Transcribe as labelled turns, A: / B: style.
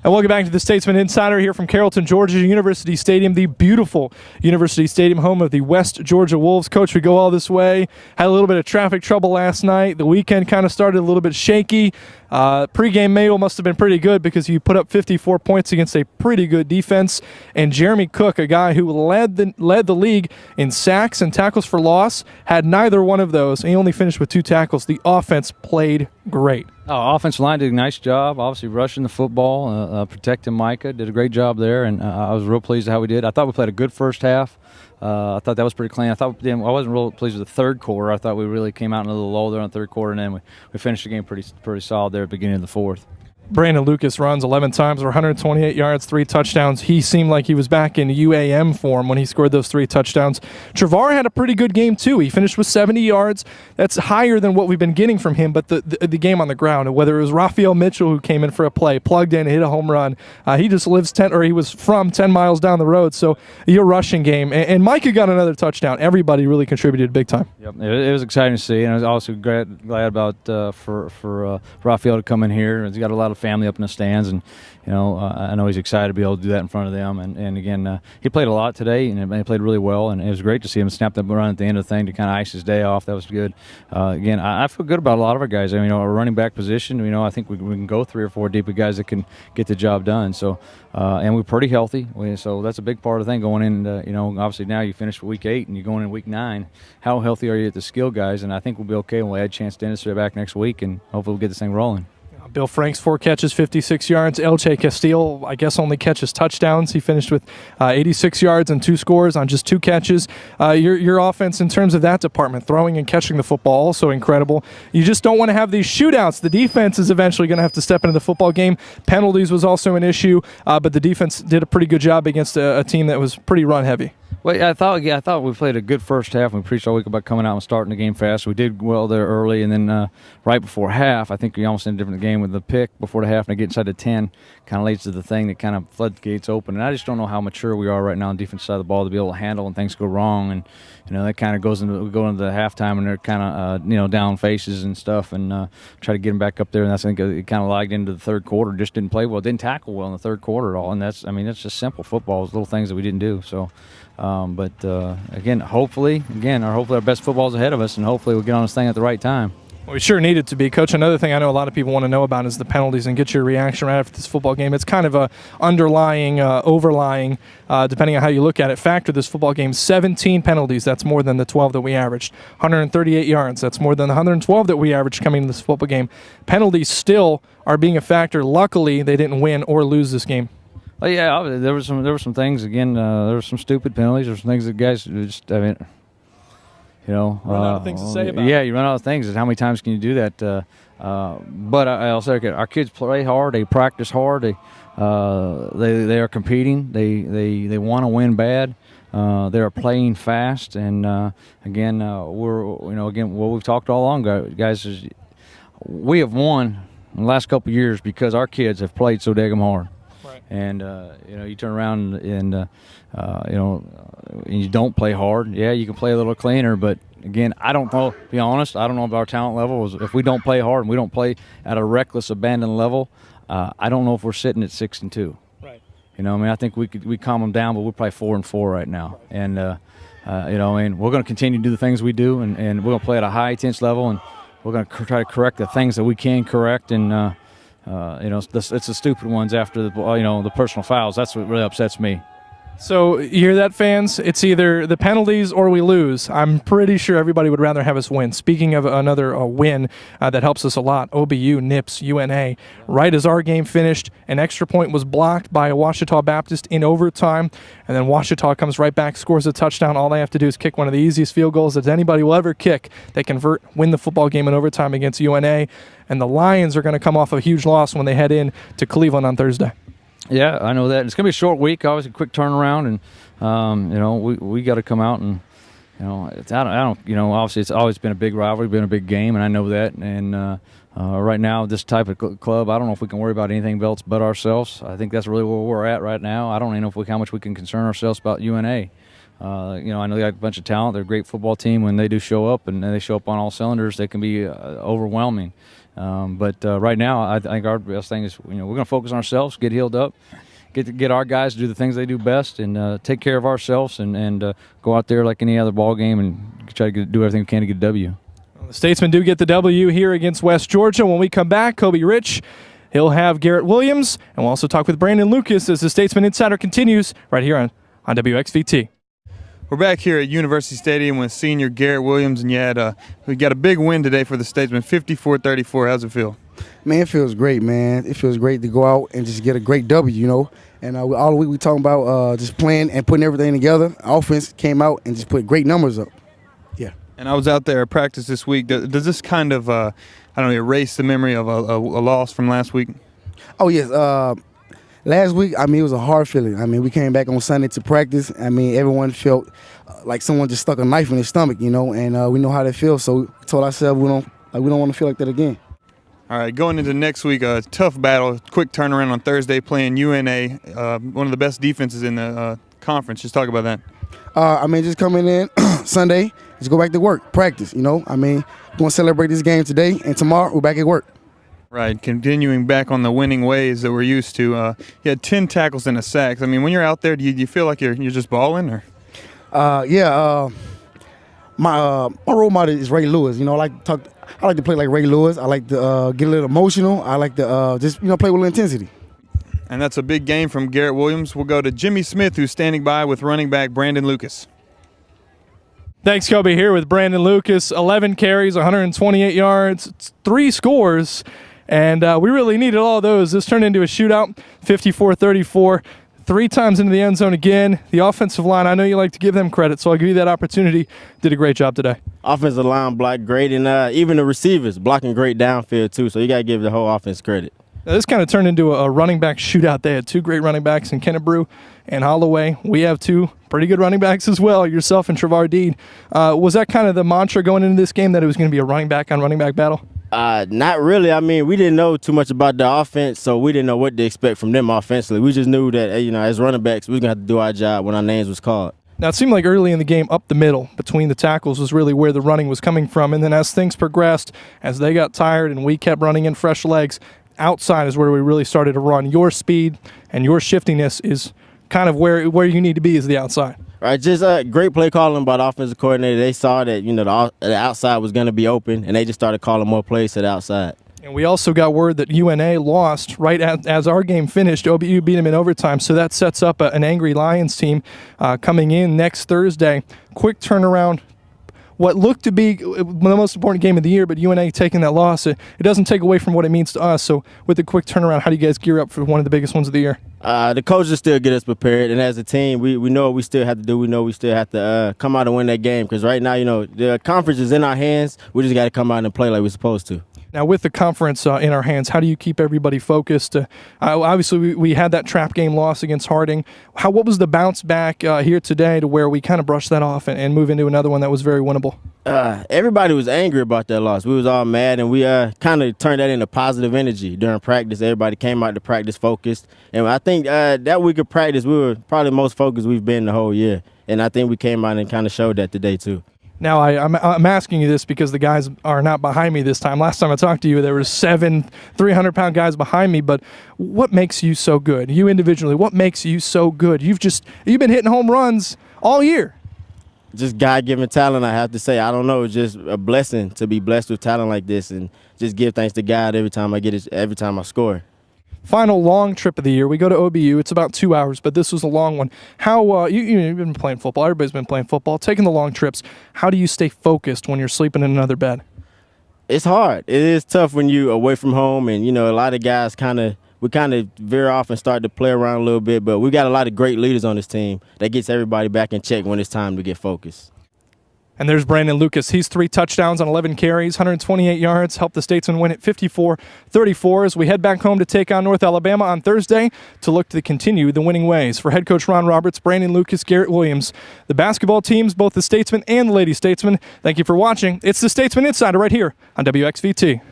A: And welcome back to the Statesman Insider here from Carrollton, Georgia University Stadium, the beautiful University Stadium, home of the West Georgia Wolves. Coach, we go all this way. Had a little bit of traffic trouble last night. The weekend kind of started a little bit shaky. Pre-game meal must have been pretty good because you put up 54 points against a pretty good defense. And Jeremy Cook, a guy who led the league in sacks and tackles for loss, had neither one of those. He only finished with 2 tackles. The offense played great.
B: Offensive line did a nice job, obviously rushing the football, protecting Micah. Did a great job there, and I was real pleased with how we did. I thought we played a good first half. I thought that was pretty clean. I wasn't real pleased with the third quarter. I thought we really came out in a little low there in the third quarter, and then we finished the game pretty solid there at the beginning of the fourth.
A: Brandon Lucas runs 11 times for 128 yards, 3 touchdowns. He seemed like he was back in UAM form when he scored those 3 touchdowns. Trevar had a pretty good game, too. He finished with 70 yards. That's higher than what we've been getting from him, but the game on the ground, whether it was Raphael Mitchell who came in for a play, plugged in, hit a home run. He just he was from 10 miles down the road, so your rushing game. And Micah got another touchdown. Everybody really contributed big time.
B: Yep, it was exciting to see, and I was also glad about for Raphael to come in here. He's got a lot of family up in the stands, and I know he's excited to be able to do that in front of them. And again, he played a lot today, and he played really well. And it was great to see him snap that run at the end of the thing to kind of ice his day off. That was good. Again, I feel good about a lot of our guys. I mean, our running back position. I think we can go 3 or 4 deep with guys that can get the job done. So, and we're pretty healthy. So that's a big part of the thing going in. Obviously now you finish week 8 and you're going in week 9. How healthy are you at the skill guys? And I think we'll be okay when we add Chance Dennis back next week, and hopefully we'll get this thing rolling.
A: Bill Franks, 4 catches, 56 yards. LJ Castillo, I guess, only catches touchdowns. He finished with 86 yards and 2 scores on just 2 catches. Your offense in terms of that department, throwing and catching the football, also incredible. You just don't want to have these shootouts. The defense is eventually going to have to step into the football game. Penalties was also an issue, but the defense did a pretty good job against a team that was pretty run-heavy.
B: Well, I thought we played a good first half. We preached all week about coming out and starting the game fast. We did well there early, and then right before half, I think we almost ended a different game with the pick before the half, and I get inside the 10, kind of leads to the thing that kind of floodgates open. And I just don't know how mature we are right now on the defense side of the ball to be able to handle when things go wrong. And that kind of goes into the halftime, and they're kind of down faces and stuff, and try to get them back up there. And I think it kind of lagged into the third quarter. Just didn't play well, didn't tackle well in the third quarter at all. And that's just simple football, little things that we didn't do. So. Again, hopefully our best football is ahead of us, and hopefully we'll get on this thing at the right time.
A: Well, we sure need it to be. Coach, another thing I know a lot of people want to know about is the penalties, and get your reaction right after this football game. It's kind of a underlying, overlying, depending on how you look at it, factor this football game. 17 penalties, that's more than the 12 that we averaged. 138 yards, that's more than the 112 that we averaged coming into this football game. Penalties still are being a factor. Luckily, they didn't win or lose this game.
B: Oh yeah, there were some things. Again, there were some stupid penalties. There were some things that guys just,
A: run out of things to say about.
B: Yeah, you run out of things. How many times can you do that? But I'll say, our kids play hard. They practice hard. They are competing. They want to win bad. They are playing fast. And again, what we've talked all along, guys, is we have won in the last couple of years because our kids have played so daggum hard. And you turn around and you don't play hard. Yeah, you can play a little cleaner, but again, I don't know. To be honest, I don't know about our talent level. If we don't play hard and we don't play at a reckless, abandoned level, I don't know if we're sitting at 6-2.
A: Right.
B: I think we calm them down, but we're probably 4-4 right now. And we're going to continue to do the things we do, and we're going to play at a high intense level, and we're going to try to correct the things that we can correct, and. It's the stupid ones after the personal fouls. That's what really upsets me.
A: So you hear that, fans? It's either the penalties or we lose. I'm pretty sure everybody would rather have us win. Speaking of another win that helps us a lot, OBU nips UNA. Right as our game finished, an extra point was blocked by Ouachita Baptist in overtime, and then Ouachita comes right back, scores a touchdown. All they have to do is kick one of the easiest field goals that anybody will ever kick. They convert, win the football game in overtime against UNA, and the Lions are going to come off a huge loss when they head in to Cleveland on Thursday.
B: Yeah, I know that. It's going to be a short week, obviously, a quick turnaround, and we got to come out and obviously it's always been a big rivalry, been a big game, and I know that. And right now, this type of club, I don't know if we can worry about anything else but ourselves. I think that's really where we're at right now. I don't even know how much we can concern ourselves about UNA. I know they got a bunch of talent. They're a great football team. When they do show up, and they show up on all cylinders, they can be overwhelming. But right now, I think our best thing is, we're going to focus on ourselves, get healed up, get our guys to do the things they do best, and take care of ourselves, and go out there like any other ball game and try to do everything we can to get a W.
A: The Statesmen do get the W here against West Georgia. When we come back, Kobe Rich, he'll have Garrett Williams, and we'll also talk with Brandon Lucas as the Statesman Insider continues right here on WXVT.
C: We're back here at University Stadium with senior Garrett Williams, and we got a big win today for the Statesmen, 54-34. How's it feel?
D: Man, it feels great, man. It feels great to go out and just get a great W, And all week we talking about just playing and putting everything together. Offense came out and just put great numbers up. Yeah.
C: And I was out there at practice this week. Does this kind of, erase the memory of a loss from last week?
D: Oh, yes. Last week, it was a hard feeling. We came back on Sunday to practice. Everyone felt like someone just stuck a knife in their stomach, and we know how that feels. So we told ourselves we don't want to feel like that again.
C: All right, going into next week, a tough battle, quick turnaround on Thursday, playing UNA, one of the best defenses in the conference. Just talk about that.
D: Just coming in Sunday, just go back to work, practice, We're going to celebrate this game today, and tomorrow we're back at work.
C: Right, continuing back on the winning ways that we're used to. You had 10 tackles and a sack. When you're out there, do you feel like you're just balling? Or?
D: My role model is Ray Lewis. I like to play like Ray Lewis. I like to get a little emotional. I like to just play with a little intensity.
C: And that's a big game from Garrett Williams. We'll go to Jimmy Smith, who's standing by with running back Brandon Lucas.
A: Thanks, Kobe, here with Brandon Lucas. 11 carries, 128 yards, 3 scores. And we really needed all those. This turned into a shootout, 54-34. 3 times into the end zone again. The offensive line, I know you like to give them credit, so I'll give you that opportunity. Did a great job today.
E: Offensive line blocked great, and even the receivers blocking great downfield too, so you got to give the whole offense credit.
A: Now, this kind of turned into a running back shootout. They had 2 great running backs in Kennebrew and Holloway. We have 2 pretty good running backs as well, yourself and Travar Deed. Was that kind of the mantra going into this game, that it was going to be a running back on running back battle?
E: Not really. We didn't know too much about the offense, so we didn't know what to expect from them offensively. We just knew that, as running backs, we were going to have to do our job when our names was called.
A: Now, it seemed like early in the game, up the middle between the tackles was really where the running was coming from. And then as things progressed, as they got tired and we kept running in fresh legs, outside is where we really started to run. Your speed and your shiftiness is kind of where you need to be, is the outside.
E: Right, just great play calling by the offensive coordinator. They saw that, the outside was going to be open, and they just started calling more plays to the outside.
A: And we also got word that UNA lost right as our game finished. OBU beat them in overtime, so that sets up an angry Lions team coming in next Thursday. Quick turnaround. What looked to be the most important game of the year, but UNA taking that loss, it doesn't take away from what it means to us. So with the quick turnaround, how do you guys gear up for one of the biggest ones of the year?
E: The coaches still get us prepared, and as a team, we know what we still have to do. We know we still have to come out and win that game, because right now, the conference is in our hands. We just got to come out and play like we're supposed to.
A: Now, with the conference in our hands, how do you keep everybody focused? Obviously, we had that trap game loss against Harding. What was the bounce back here today to where we kind of brushed that off and move into another one that was very winnable?
E: Everybody was angry about that loss. We was all mad, and we kind of turned that into positive energy during practice. Everybody came out to practice focused. And I think that week of practice, we were probably the most focused we've been the whole year. And I think we came out and kind of showed that today, too.
A: Now, I'm asking you this because the guys are not behind me this time. Last time I talked to you, there were 7 300-pound guys behind me. But what makes you so good? You individually, what makes you so good? You've been hitting home runs all year.
E: Just God-given talent, I have to say. I don't know. It's just a blessing to be blessed with talent like this, and just give thanks to God every time I score.
A: Final long trip of the year. We go to OBU. It's about 2 hours, but this was a long one. How you've been playing football. Everybody's been playing football, taking the long trips. How do you stay focused when you're sleeping in another bed?
E: It's hard. It is tough when you're away from home, and a lot of guys we very often start to play around a little bit, but we got a lot of great leaders on this team that gets everybody back in check when it's time to get focused.
A: And there's Brandon Lucas. He's 3 touchdowns on 11 carries, 128 yards, helped the Statesmen win at 54-34 as we head back home to take on North Alabama on Thursday to look to continue the winning ways. For head coach Ron Roberts, Brandon Lucas, Garrett Williams, the basketball teams, both the Statesmen and the Lady Statesmen, thank you for watching. It's the Statesman Insider right here on WXVT.